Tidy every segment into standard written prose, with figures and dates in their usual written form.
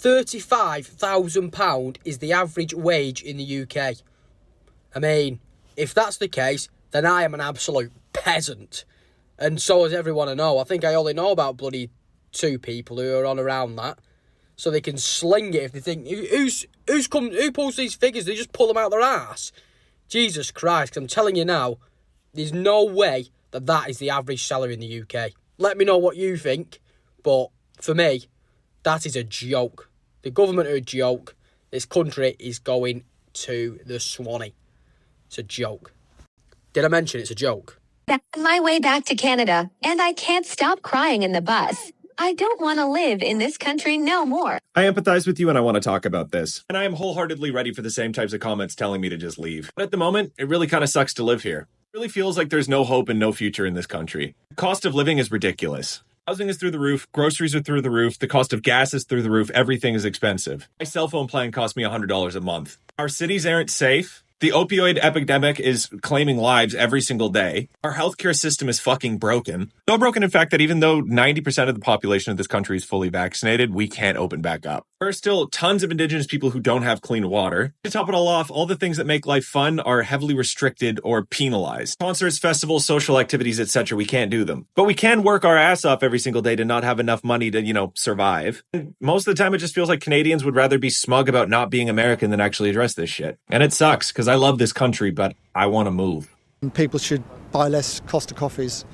£35,000 is the average wage in the UK. I mean, if that's the case, then I am an absolute peasant. And so does everyone I know. I think I only know about bloody 2 people who are on around that. So they can sling it if they think, who pulls these figures? They just pull them out their ass. Jesus Christ, I'm telling you now, there's no way that is the average salary in the UK. Let me know what you think, but for me, that is a joke. The government are a joke. This country is going to the Swanee. It's a joke. Did I mention it's a joke? That's my way back to Canada, and I can't stop crying in the bus. I don't want to live in this country no more. I empathize with you and I want to talk about this. And I am wholeheartedly ready for the same types of comments telling me to just leave. But at the moment, it really kind of sucks to live here. It really feels like there's no hope and no future in this country. The cost of living is ridiculous. Housing is through the roof, groceries are through the roof, the cost of gas is through the roof, everything is expensive. My cell phone plan costs me $100 a month. Our cities aren't safe. The opioid epidemic is claiming lives every single day. Our healthcare system is fucking broken. So broken, in fact, that even though 90% of the population of this country is fully vaccinated, we can't open back up. There are still tons of Indigenous people who don't have clean water. To top it all off, all the things that make life fun are heavily restricted or penalized. Concerts, festivals, social activities, etc., we can't do them. But we can work our ass off every single day to not have enough money to, survive. And most of the time, it just feels like Canadians would rather be smug about not being American than actually address this shit. And it sucks, because I love this country, but I want to move. People should buy less Costa coffees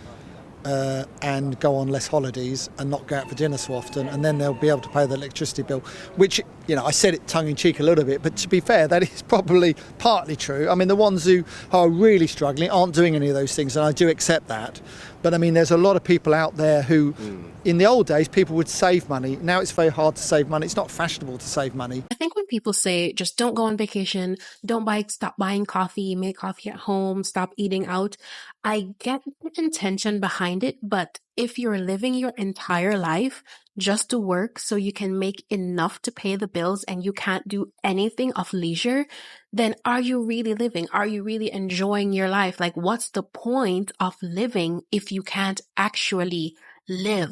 and go on less holidays and not go out for dinner so often, and then they'll be able to pay the electricity bill, which, I said it tongue-in-cheek a little bit, but to be fair, that is probably partly true. I mean, the ones who are really struggling aren't doing any of those things, and I do accept that. But, I mean, there's a lot of people out there who, in the old days, people would save money. Now it's very hard to save money. It's not fashionable to save money. I think when people say, just don't go on vacation, stop buying coffee, make coffee at home, stop eating out, I get the intention behind it, but if you're living your entire life just to work so you can make enough to pay the bills and you can't do anything of leisure, then are you really living? Are you really enjoying your life? Like, what's the point of living if you can't actually live?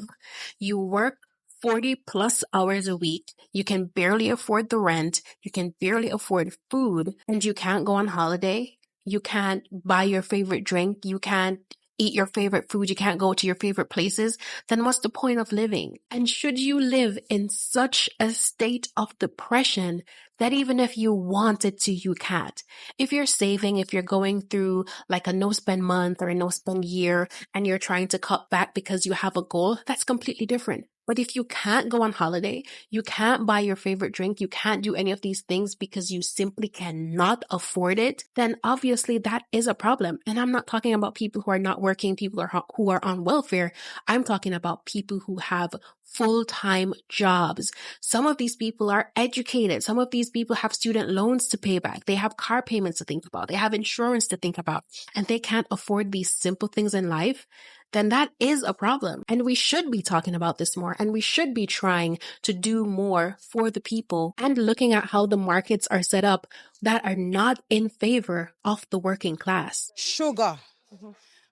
You work 40 plus hours a week. You can barely afford the rent. You can barely afford food, and you can't go on holiday. You can't buy your favorite drink. You can't eat your favorite food. You can't go to your favorite places. Then what's the point of living? And should you live in such a state of depression that even if you wanted to, you can't? If you're saving, if you're going through like a no-spend month or a no-spend year and you're trying to cut back because you have a goal, that's completely different. But if you can't go on holiday, you can't buy your favorite drink, you can't do any of these things because you simply cannot afford it, then obviously that is a problem. And I'm not talking about people who are not working, people who are on welfare. I'm talking about people who have full-time jobs. Some of these people are educated. Some of these people have student loans to pay back. They have car payments to think about. They have insurance to think about. And they can't afford these simple things in life. Then that is a problem. And we should be talking about this more, and we should be trying to do more for the people and looking at how the markets are set up that are not in favor of the working class. Sugar,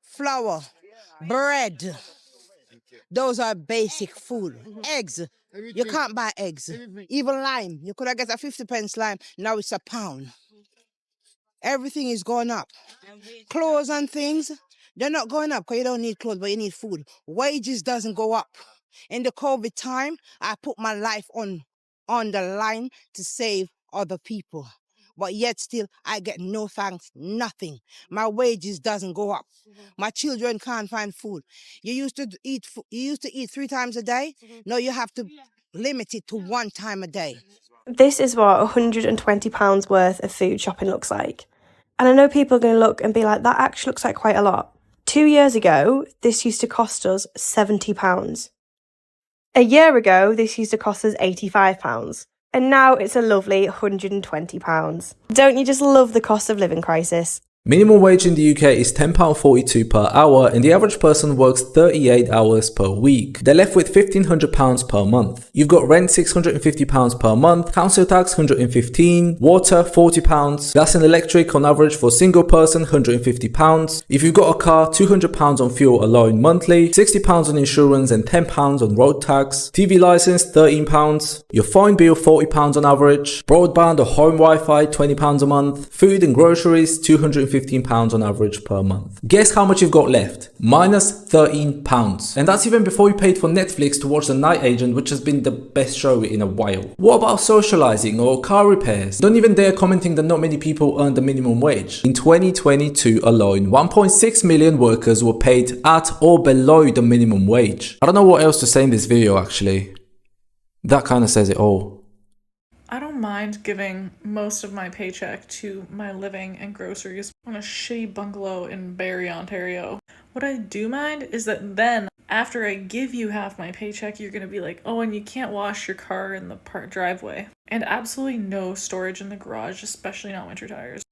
flour, bread, those are basic food. Eggs, you can't buy eggs. Even lime, you could have got a 50p lime, now it's £1. Everything is going up. Clothes and things, they're not going up because you don't need clothes, but you need food. Wages doesn't go up. In the COVID time, I put my life on the line to save other people. But yet still, I get no thanks, nothing. My wages doesn't go up. My children can't find food. You used to eat 3 times a day. Now you have to limit it to 1 time a day. This is what £120 worth of food shopping looks like. And I know people are going to look and be like, that actually looks like quite a lot. 2 years ago, this used to cost us £70. A year ago, this used to cost us £85. And now it's a lovely £120. Don't you just love the cost of living crisis? Minimum wage in the UK is £10.42 per hour and the average person works 38 hours per week. They're left with £1,500 per month. You've got rent £650 per month, council tax £115, water £40, gas and electric on average for a single person £150. If you've got a car, £200 on fuel alone monthly, £60 on insurance and £10 on road tax, TV license £13, your phone bill £40 on average, broadband or home Wi-Fi £20 a month, food and groceries £215 on average per month. Guess how much you've got left? Minus £13. And that's even before you paid for Netflix to watch The Night Agent, which has been the best show in a while. What about socializing or car repairs? Don't even dare commenting that not many people earn the minimum wage. In 2022 alone, 1.6 million workers were paid at or below the minimum wage. I don't know what else to say in this video actually. That kind of says it all. I don't mind giving most of my paycheck to my living and groceries on a shitty bungalow in Barrie, Ontario. What I do mind is that then, after I give you half my paycheck, you're gonna be like, oh, and you can't wash your car in the driveway. And absolutely no storage in the garage, especially not winter tires.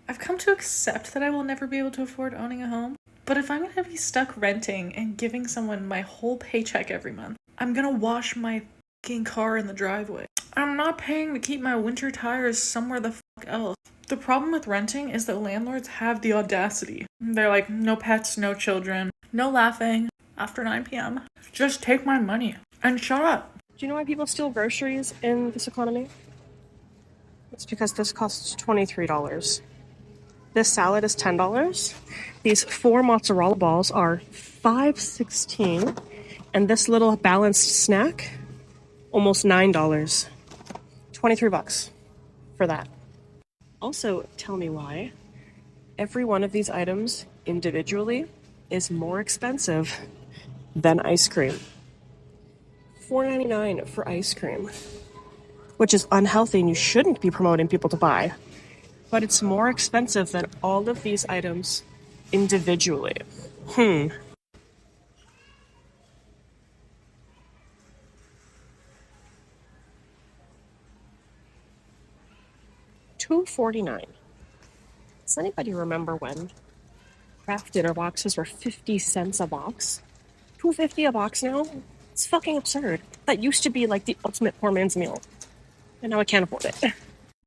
I've come to accept that I will never be able to afford owning a home, but if I'm gonna be stuck renting and giving someone my whole paycheck every month, I'm gonna wash my fucking car in the driveway. I'm not paying to keep my winter tires somewhere the fuck else. The problem with renting is that landlords have the audacity. They're like, no pets, no children, no laughing after 9 p.m. Just take my money and shut up. Do you know why people steal groceries in this economy? It's because this costs $23. This salad is $10. These 4 mozzarella balls are $5.16. And this little balanced snack, almost $9. 23 bucks for that. Also, tell me why every one of these items individually is more expensive than ice cream. $4.99 for ice cream, which is unhealthy and you shouldn't be promoting people to buy. But it's more expensive than all of these items individually. $2.49. Does anybody remember when Kraft dinner boxes were 50 cents a box? $2.50 a box now? It's fucking absurd. That used to be like the ultimate poor man's meal. And now I can't afford it.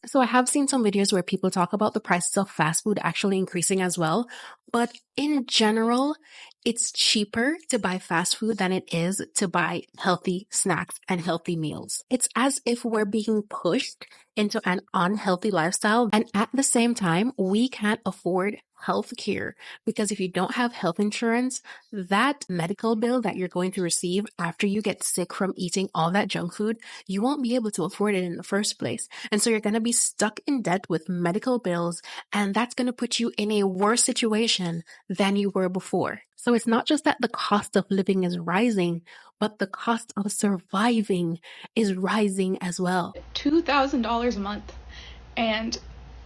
So I have seen some videos where people talk about the prices of fast food actually increasing as well. But in general, it's cheaper to buy fast food than it is to buy healthy snacks and healthy meals. It's as if we're being pushed into an unhealthy lifestyle. And at the same time, we can't afford health care because if you don't have health insurance, that medical bill that you're going to receive after you get sick from eating all that junk food, you won't be able to afford it in the first place. And so you're going to be stuck in debt with medical bills, and that's going to put you in a worse situation than you were before. So it's not just that the cost of living is rising, but the cost of surviving is rising as well. $2,000 a month, and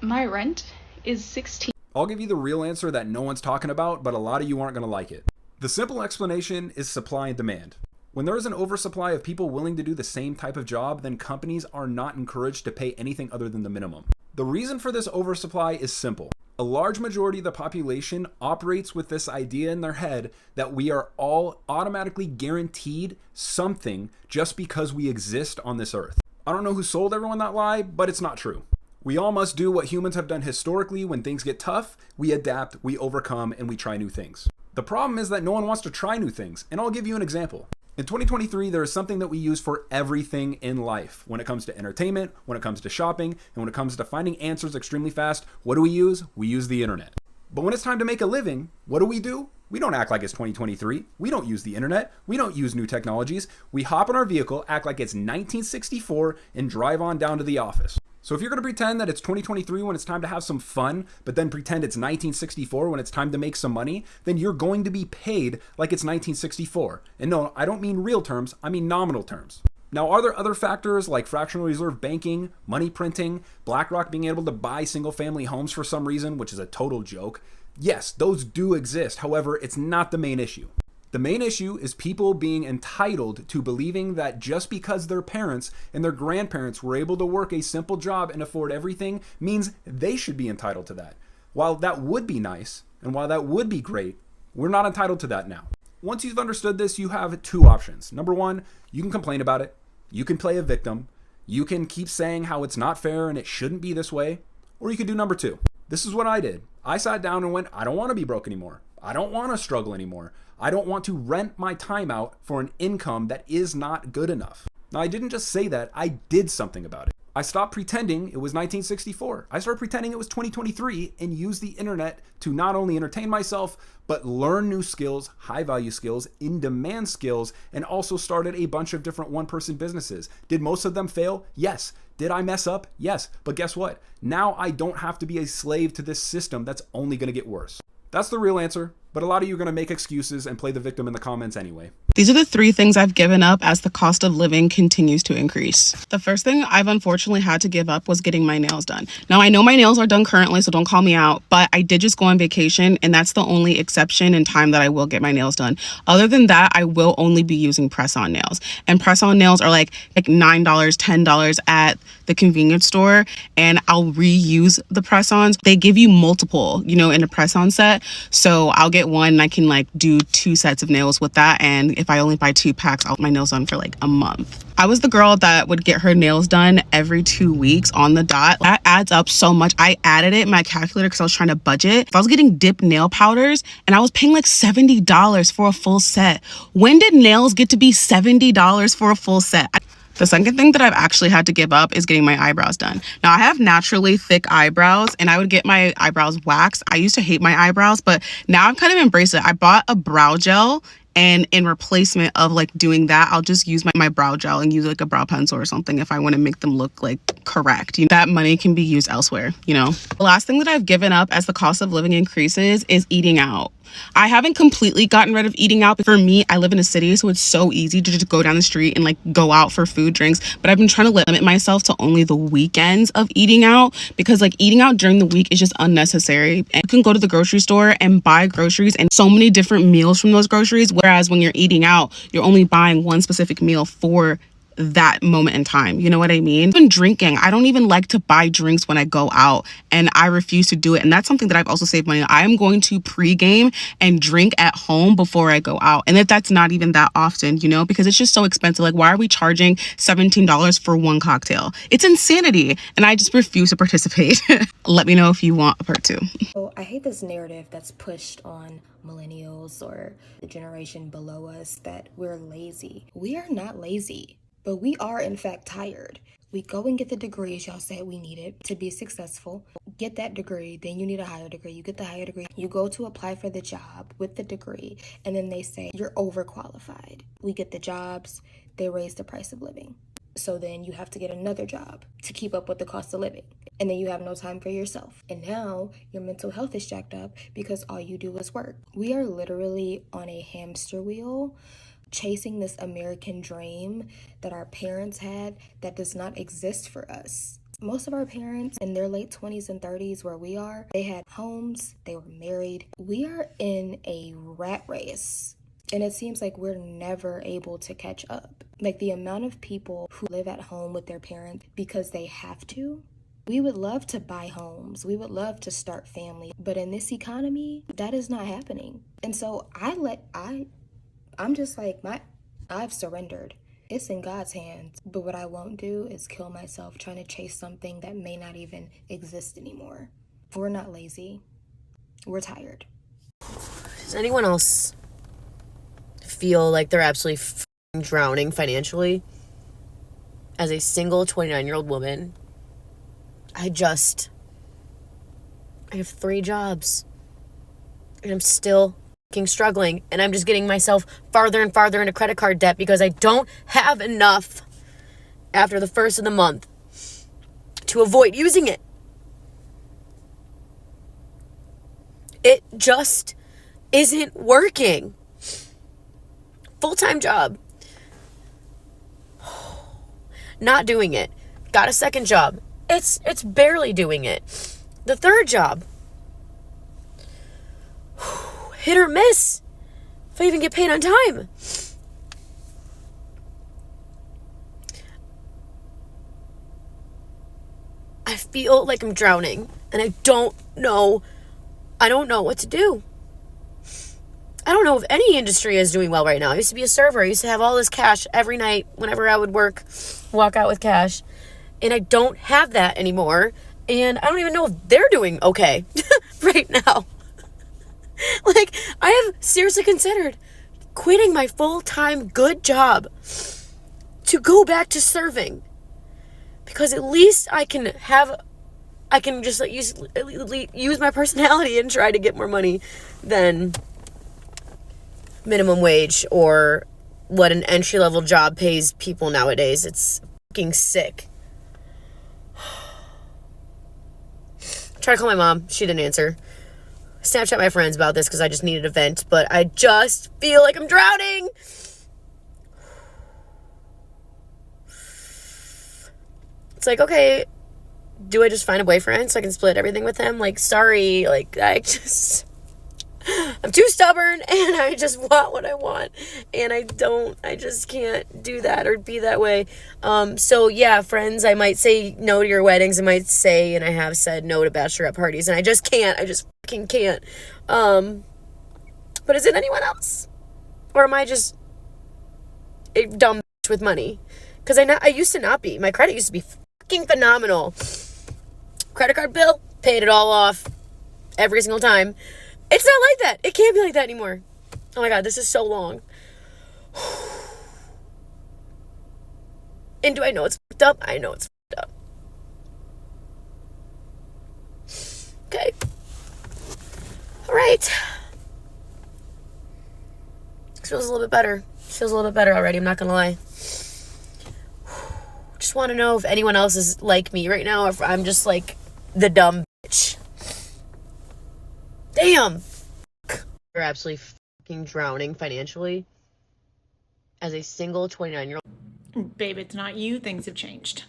my rent is $16. I'll give you the real answer that no one's talking about, but a lot of you aren't going to like it. The simple explanation is supply and demand. When there is an oversupply of people willing to do the same type of job, then companies are not encouraged to pay anything other than the minimum. The reason for this oversupply is simple. A large majority of the population operates with this idea in their head that we are all automatically guaranteed something just because we exist on this earth. I don't know who sold everyone that lie, but it's not true. We all must do what humans have done historically. When things get tough, we adapt, we overcome, and we try new things. The problem is that no one wants to try new things, and I'll give you an example. In 2023, there is something that we use for everything in life. When it comes to entertainment, when it comes to shopping, and when it comes to finding answers extremely fast, what do we use? We use the internet. But when it's time to make a living, what do? We don't act like it's 2023. We don't use the internet. We don't use new technologies. We hop in our vehicle, act like it's 1964, and drive on down to the office. So if you're going to pretend that it's 2023 when it's time to have some fun, but then pretend it's 1964 when it's time to make some money, then you're going to be paid like it's 1964. And no, I don't mean real terms, I mean nominal terms. Now, are there other factors like fractional reserve banking, money printing, BlackRock being able to buy single-family homes for some reason, which is a total joke? Yes, those do exist. However, it's not the main issue. The main issue is people being entitled to believing that just because their parents and their grandparents were able to work a simple job and afford everything means they should be entitled to that. While that would be nice, and while that would be great, we're not entitled to that now. Once you've understood this, you have two options. Number one, you can complain about it. You can play a victim. You can keep saying how it's not fair and it shouldn't be this way. Or you can do number two. This is what I did. I sat down and went, I don't want to be broke anymore. I don't want to struggle anymore. I don't want to rent my time out for an income that is not good enough. Now, I didn't just say that, I did something about it. I stopped pretending it was 1964. I started pretending it was 2023 and used the internet to not only entertain myself, but learn new skills, high value skills, in demand skills, and also started a bunch of different one-person businesses. Did most of them fail? Yes. Did I mess up? Yes. But guess what? Now I don't have to be a slave to this system that's only going to get worse. That's the real answer, but a lot of you are going to make excuses and play the victim in the comments anyway. These are the 3 things I've given up as the cost of living continues to increase. The first thing I've unfortunately had to give up was getting my nails done. Now, I know my nails are done currently, so don't call me out, but I did just go on vacation, and that's the only exception in time that I will get my nails done. Other than that, I will only be using press-on nails. And press-on nails are like $9, $10 at the convenience store, and I'll reuse the press-ons. They give you multiple, in a press-on set. So I'll get one and I can do 2 sets of nails with that. And if I only buy 2 packs, I'll get my nails done for a month. I was the girl that would get her nails done every 2 weeks on the dot. That adds up so much. I added it in my calculator because I was trying to budget. If I was getting dip nail powders and I was paying $70 for a full set. When did nails get to be $70 for a full set? The second thing that I've actually had to give up is getting my eyebrows done. Now, I have naturally thick eyebrows and I would get my eyebrows waxed. I used to hate my eyebrows, but now I've kind of embraced it. I bought a brow gel, and in replacement of doing that, I'll just use my brow gel and use a brow pencil or something if I want to make them look correct. That money can be used elsewhere, The last thing that I've given up as the cost of living increases is eating out. I haven't completely gotten rid of eating out. For me, I live in a city, so it's so easy to just go down the street and go out for food, drinks. But I've been trying to limit myself to only the weekends of eating out because eating out during the week is just unnecessary. And you can go to the grocery store and buy groceries and so many different meals from those groceries. Whereas when you're eating out, you're only buying one specific meal for that moment in time. You know what I mean? Even drinking, I don't even like to buy drinks when I go out, and I refuse to do it. And that's something that I've also saved money on. I am going to pregame and drink at home before I go out. And that's not even that often, because it's just so expensive. Why are we charging $17 for one cocktail? It's insanity. And I just refuse to participate. Let me know if you want a part 2. So I hate this narrative that's pushed on millennials or the generation below us that we're lazy. We are not lazy. But we are, in fact, tired. We go and get the degrees y'all said we needed to be successful. Get that degree, then you need a higher degree. You get the higher degree. You go to apply for the job with the degree, and then they say you're overqualified. We get the jobs, they raise the price of living. So then you have to get another job to keep up with the cost of living. And then you have no time for yourself. And now your mental health is jacked up because all you do is work. We are literally on a hamster wheel, chasing this American dream that our parents had that does not exist for us. Most of our parents in their late 20s and 30s where we are, they had homes, they were married. We are in a rat race. And it seems like we're never able to catch up. The amount of people who live at home with their parents because they have to. We would love to buy homes. We would love to start families. But in this economy, that is not happening. And so I'm just I've surrendered. It's in God's hands. But what I won't do is kill myself trying to chase something that may not even exist anymore. We're not lazy. We're tired. Does anyone else feel like they're absolutely drowning financially? As a single 29-year-old woman, I have 3 jobs. And I'm still struggling, and I'm just getting myself farther and farther into credit card debt because I don't have enough after the first of the month to avoid using it. It just isn't working. Full-time job. Not doing it. Got a second job. It's barely doing it. The third job. Hit or miss if I even get paid on time. I feel like I'm drowning and I don't know I don't know what to do. I don't know if any industry is doing well right now. I used to be a server. I used to have all this cash every night whenever I would work, walk out with cash. And I don't have that anymore. And I don't even know if they're doing okay right now. Like, I have seriously considered quitting my full-time good job to go back to serving. Because at least I can just like use my personality and try to get more money than minimum wage or what an entry-level job pays people nowadays. It's fucking sick. Try to call my mom. She didn't answer. Snapchat my friends about this because I just needed a vent, but I just feel like I'm drowning. It's like, okay, do I just find a boyfriend so I can split everything with him? Like, sorry, like, I'm too stubborn and I just want what I want and I just can't do that or be that way. So yeah, friends, I might say no to your weddings. I might say, and I have said no to bachelorette parties, and I just fucking can't. But is it anyone else? Or am I just a dumb bitch with money? Because I used to not be. My credit used to be fucking phenomenal. Credit card bill, paid it all off every single time. It's not like that. It can't be like that anymore. Oh my God, this is so long. And do I know it's fucked up? I know it's fucked up. Okay. All right. This feels a little bit better. Feels a little bit better already, I'm not gonna lie. Just want to know if anyone else is like me right now, or if I'm just like the dumb bitch. Damn. You're absolutely fucking drowning financially as a single 29-year-old. Babe, it's not you. Things have changed.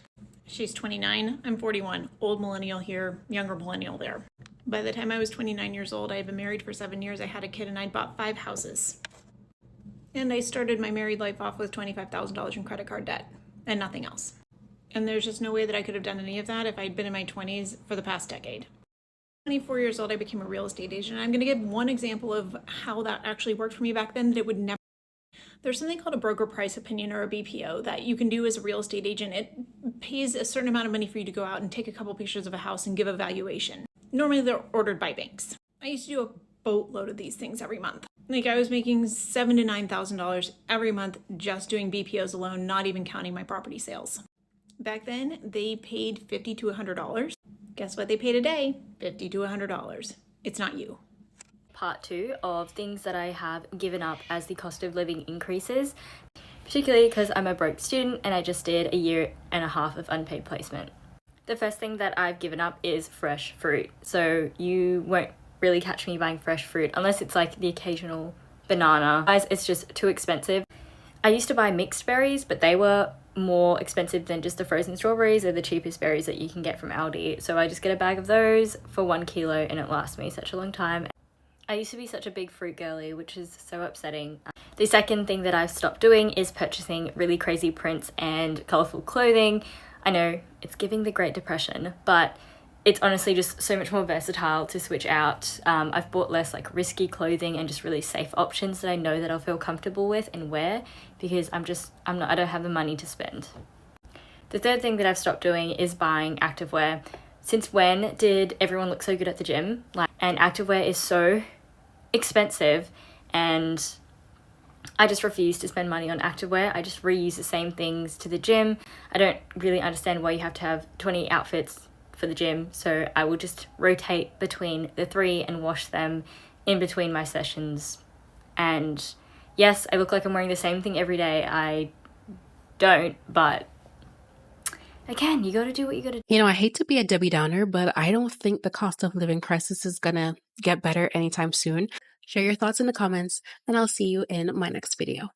She's 29. I'm 41. Old millennial here, younger millennial there. By the time I was 29 years old, I had been married for 7 years. I had a kid and I'd bought 5 houses. And I started my married life off with $25,000 in credit card debt and nothing else. And there's just no way that I could have done any of that if I'd been in my 20s for the past decade. 24 years old, I became a real estate agent. I'm going to give one example of how that actually worked for me back then that it would never. There's something called a broker price opinion, or a BPO, that you can do as a real estate agent. It pays a certain amount of money for you to go out and take a couple pictures of a house and give a valuation. Normally they're ordered by banks. I used to do a boatload of these things every month. Like, I was making $7,000 to $9,000 every month just doing BPOs alone, not even counting my property sales. Back then, they paid $50 to $100. Guess what they pay today? $50 to $100. It's not you. Part 2 of things that I have given up as the cost of living increases, particularly because I'm a broke student and I just did a 1.5 years of unpaid placement. The first thing that I've given up is fresh fruit. So you won't really catch me buying fresh fruit unless it's like the occasional banana. Guys, it's just too expensive. I used to buy mixed berries, but they were more expensive than just the frozen strawberries. They're the cheapest berries that you can get from Aldi. So I just get a bag of those for 1 kilo and it lasts me such a long time. I used to be such a big fruit girly, which is so upsetting. The second thing that I've stopped doing is purchasing really crazy prints and colourful clothing. I know it's giving the Great Depression, but it's honestly just so much more versatile to switch out. I've bought less like risky clothing and just really safe options that I know that I'll feel comfortable with and wear, because I don't have the money to spend. The third thing that I've stopped doing is buying activewear. Since when did everyone look so good at the gym? And activewear is so expensive, and I just refuse to spend money on activewear. I just reuse the same things to the gym. I don't really understand why you have to have 20 outfits for the gym, so I will just rotate between the 3 and wash them in between my sessions. And yes, I look like I'm wearing the same thing every day. I don't, but again, you gotta do what you gotta do. You know, I hate to be a Debbie Downer, but I don't think the cost of living crisis is gonna get better anytime soon. Share your thoughts in the comments, and I'll see you in my next video.